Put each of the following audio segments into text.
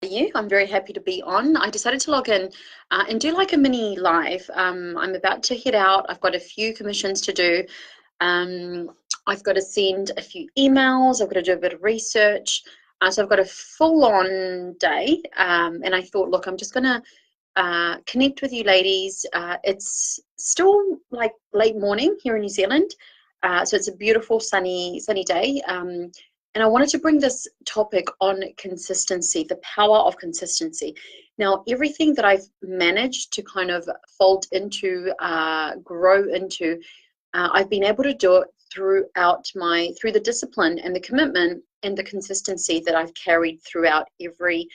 you? I'm very happy to be on. I decided to log in and do like a mini live. I'm about to head out. I've got a few commissions to do. I've got to send a few emails. I've got to do a bit of research. So I've got a full-on day. And I thought, look, I'm just going to connect with you ladies. It's still like late morning here in New Zealand. So it's a beautiful sunny day. And I wanted to bring this topic on consistency, the power of consistency. Now, everything that I've managed to kind of fold into, grow into, I've been able to do it through the discipline and the commitment and the consistency that I've carried throughout every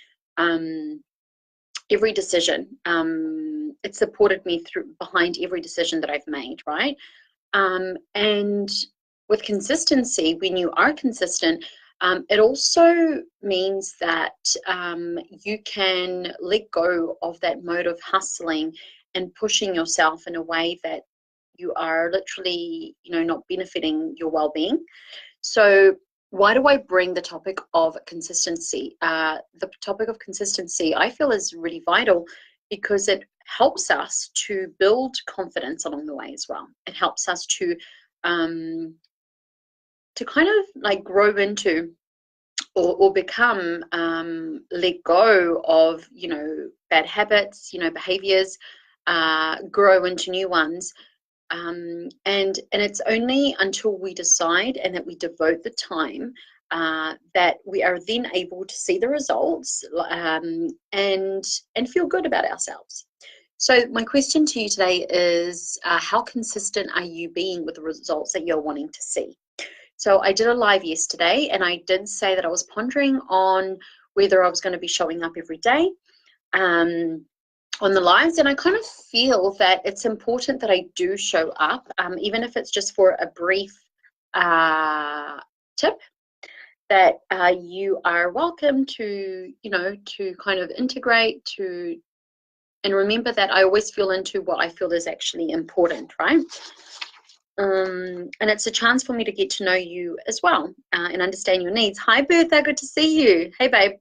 decision. It supported me behind every decision that I've made, right? And with consistency, when you are consistent, it also means that you can let go of that mode of hustling and pushing yourself in a way that you are literally, not benefiting your well-being. So why do I bring the topic of consistency? The topic of consistency, I feel, is really vital because it helps us to build confidence along the way as well. It helps us to kind of like grow into or become, let go of, bad habits, behaviors, grow into new ones. And it's only until we decide and that we devote the time that we are then able to see the results and feel good about ourselves. So my question to you today is, how consistent are you being with the results that you're wanting to see? So I did a live yesterday, and I did say that I was pondering on whether I was going to be showing up every day on the lives, and I kind of feel that it's important that I do show up, even if it's just for a brief tip, that you are welcome to, to kind of integrate and remember that I always feel into what I feel is actually important, right? And it's a chance for me to get to know you as well and understand your needs. Hi, Bertha, good to see you. Hey, babe.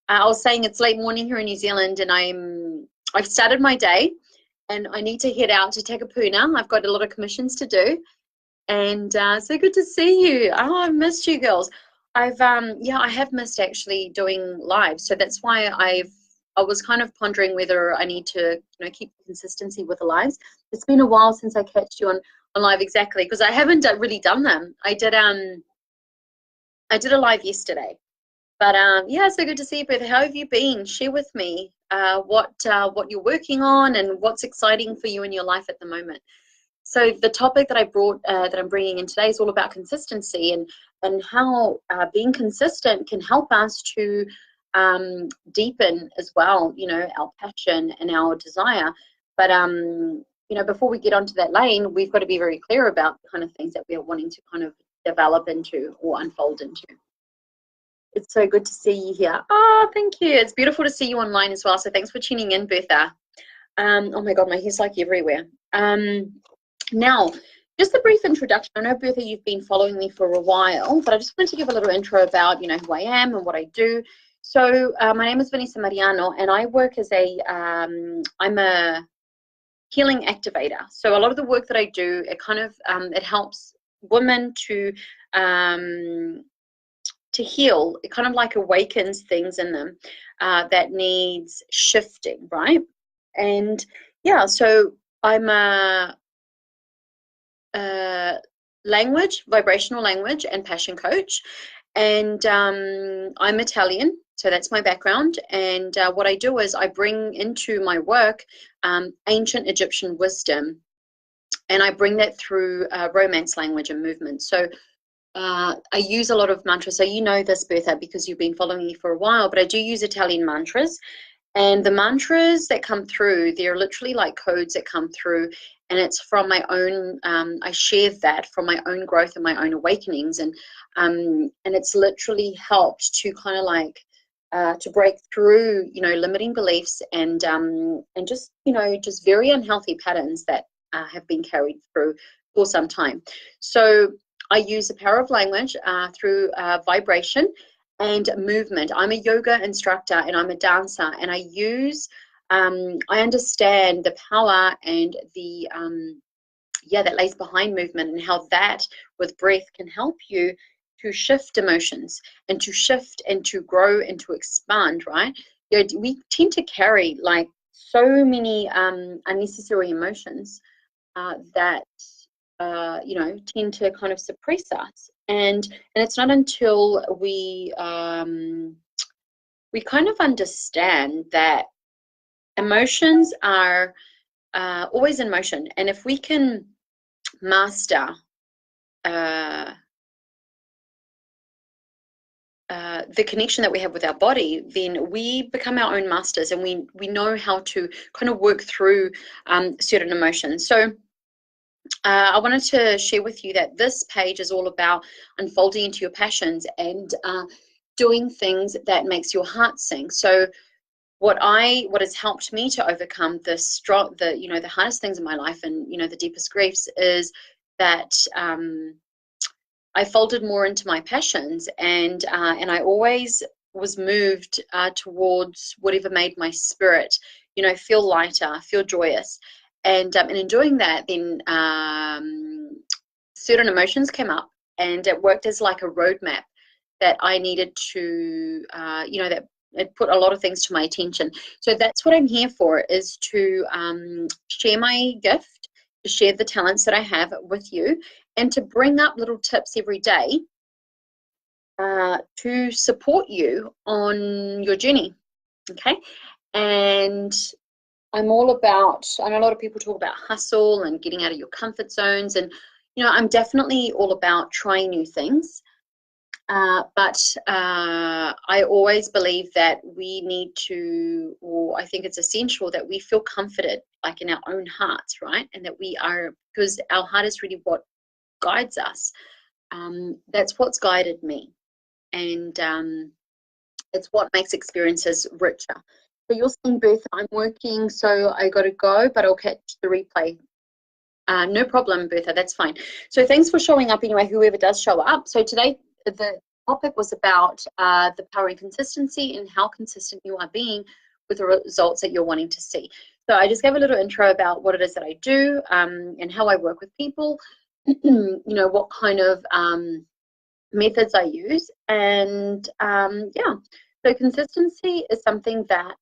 I was saying it's late morning here in New Zealand, and I've started my day, and I need to head out to Takapuna. I've got a lot of commissions to do, and so good to see you. Oh, I've missed you girls. I have missed actually doing live, so that's why I was kind of pondering whether I need to, keep consistency with the lives. It's been a while since I catched you on live, exactly, because I haven't really done them. I did a live yesterday, but yeah, so good to see you, Beth. How have you been? Share with me what you're working on and what's exciting for you in your life at the moment. So the topic that I brought, that I'm bringing in today, is all about consistency and how being consistent can help us to deepen as well, our passion and our desire. But before we get onto that lane, we've got to be very clear about the kind of things that we are wanting to kind of develop into or unfold into. It's so good to see you here. Oh, thank you. It's beautiful to see you online as well. So thanks for tuning in, Bertha. Oh my God, my hair's like everywhere. Now, just a brief introduction. I know, Bertha, you've been following me for a while, but I just wanted to give a little intro about, who I am and what I do. So my name is Vanessa Mariano, and I work as I'm a healing activator. So a lot of the work that I do, it kind of, it helps women to heal. It kind of like awakens things in them that needs shifting, right? And yeah, so I'm a vibrational language and passion coach, and I'm Italian, so that's my background. And what I do is I bring into my work ancient Egyptian wisdom, and I bring that through romance language and movement. So I use a lot of mantras. So you know this, Bertha, because you've been following me for a while, but I do use Italian mantras. And the mantras that come through, they're literally like codes that come through, and it's from my own, I share that from my own growth and my own awakenings. And it's literally helped to kind of like, to break through, limiting beliefs and just, just very unhealthy patterns that have been carried through for some time. So I use the power of language through vibration and movement. I'm a yoga instructor and I'm a dancer, and I use, I understand the power and the, that lays behind movement, and how that with breath can help you to shift emotions and to shift and to grow and to expand, right? We tend to carry like so many unnecessary emotions that tend to kind of suppress us, and it's not until we kind of understand that emotions are always in motion, and if we can master the connection that we have with our body, then we become our own masters, and we know how to kind of work through certain emotions. So I wanted to share with you that this page is all about unfolding into your passions and doing things that makes your heart sing. So what has helped me to overcome the hardest things in my life, and the deepest griefs, is that I folded more into my passions, and I always was moved towards whatever made my spirit, feel lighter, feel joyous, and in doing that, then certain emotions came up, and it worked as like a roadmap that I needed to, that it put a lot of things to my attention. So that's what I'm here for, is to share my gift, to share the talents that I have with you, and to bring up little tips every day to support you on your journey. Okay. And I'm all about, I know a lot of people talk about hustle and getting out of your comfort zones, and I'm definitely all about trying new things. But I always believe that we need to, or I think it's essential that we feel comforted, like in our own hearts, right? And that we are, because our heart is really what guides us. That's what's guided me, and it's what makes experiences richer. So you're saying, Bertha, I'm working, so I got to go, but I'll catch the replay. No problem, Bertha, that's fine. So thanks for showing up anyway, whoever does show up. So today the topic was about the power and consistency, and how consistent you are being with the results that you're wanting to see. So I just gave a little intro about what it is that I do, and how I work with people, what kind of methods I use, and so consistency is something that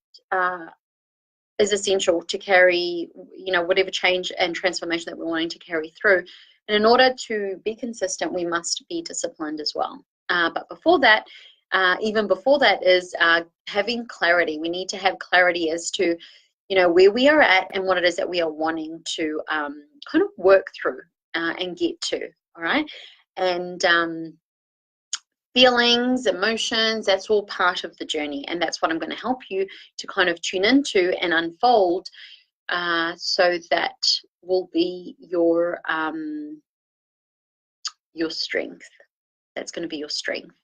is essential to carry, whatever change and transformation that we're wanting to carry through. And in order to be consistent, we must be disciplined as well. But before that, even before that, is having clarity. We need to have clarity as to, where we are at and what it is that we are wanting to kind of work through and get to. All right. And feelings, emotions, that's all part of the journey, and that's what I'm going to help you to kind of tune into and unfold, so that will be your strength. That's going to be your strength.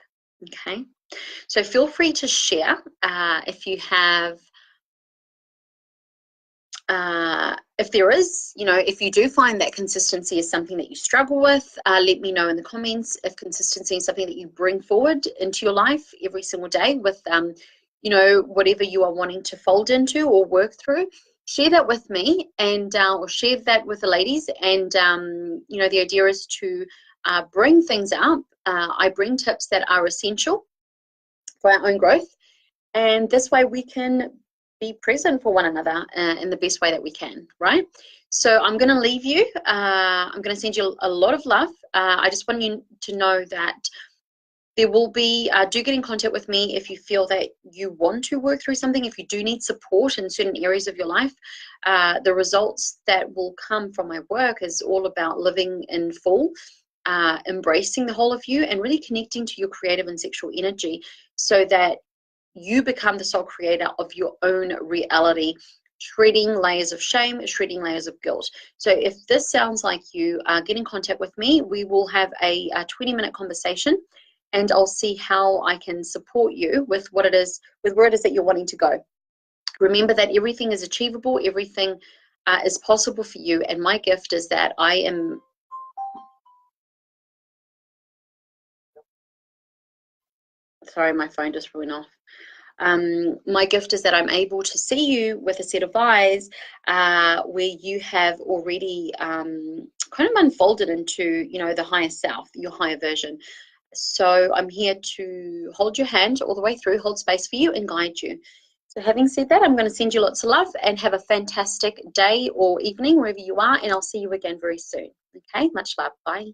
Okay, so feel free to share if you have, if there is, if you do find that consistency is something that you struggle with, let me know in the comments. If consistency is something that you bring forward into your life every single day with, whatever you are wanting to fold into or work through, share that with me, and or share that with the ladies. And, the idea is to bring things up. I bring tips that are essential for our own growth, and this way we can be present for one another in the best way that we can, right? So I'm going to leave you. I'm going to send you a lot of love. I just want you to know that there will be, do get in contact with me if you feel that you want to work through something, if you do need support in certain areas of your life. The results that will come from my work is all about living in full, embracing the whole of you, and really connecting to your creative and sexual energy, so that you become the sole creator of your own reality, shredding layers of shame, shredding layers of guilt. So if this sounds like you, get in contact with me. We will have a 20-minute conversation, and I'll see how I can support you with what it is, with where it is that you're wanting to go. Remember that everything is achievable, everything is possible for you, and my gift is that I am Sorry, my phone just went off. My gift is that I'm able to see you with a set of eyes where you have already kind of unfolded into, you know, the higher self, your higher version. So I'm here to hold your hand all the way through, hold space for you and guide you. So having said that, I'm going to send you lots of love and have a fantastic day or evening wherever you are, and I'll see you again very soon. Okay, much love. Bye.